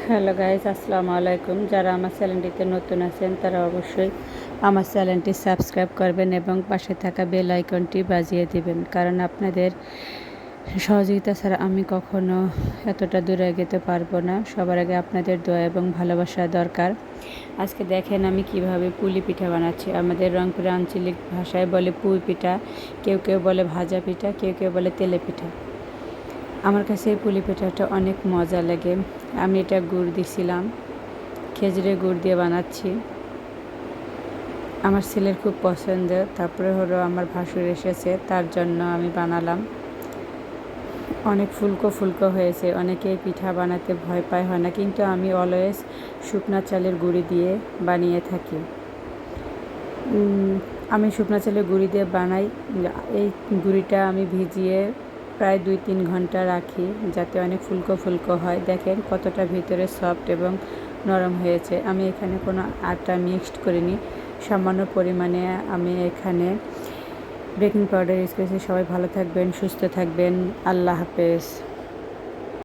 Hello guys, আসসালামু আলাইকুম। যারা আমার চ্যানেলটিতে নতুন আছেন তারা অবশ্যই আমার চ্যানেলটি সাবস্ক্রাইব করবেন এবং পাশে থাকা বেল আইকনটি বাজিয়ে দিবেন, কারণ আপনাদের সহযোগিতা ছাড়া আমি কখনো এতটা দূরে এগোতে পারবো না। সবার আগে আপনাদের দোয়া এবং ভালোবাসা দরকার। আজকে দেখেন আমি কিভাবে পুলি পিঠা বানাচ্ছি। আমাদের রংপুরে আঞ্চলিক ভাষায় বলে পুই পিঠা, কেউ কেউ বলে ভাজা পিঠা, কেউ কেউ বলে তেলে পিঠা। আমার কাছে এই পুলি পিঠাটা অনেক মজা লাগে। আমি এটা গুড় দিছিলাম, খেজুরের গুড় দিয়ে বানাচ্ছি। আমার ছেলের খুব পছন্দ। তারপরে হলো আমার ভাসুর এসেছে, তার জন্য আমি বানালাম। অনেক ফুলকো ফুলকো হয়েছে। অনেকে পিঠা বানাতে ভয় পায়, হয় না, কিন্তু আমি অলওয়েজ শুকনা চালের গুঁড়ি দিয়ে বানিয়ে থাকি। আমি শুকনা চালের গুঁড়ি দিয়ে বানাই। এই গুঁড়িটা আমি ভিজিয়ে প্রায় 2-3 ঘন্টা রাখি, যাতে অনেক ফুলকো ফুলকো হয়। দেখেন কতটা ভিতরে সফট এবং নরম হয়েছে। আমি এখানে কোনো আটা মিক্সড করিনি, সামান্য পরিমাণে আমি এখানে বেকিং পাউডার ইউজ করেছি। সবাই ভালো থাকবেন, সুস্থ থাকবেন। আল্লাহ হাফেজ।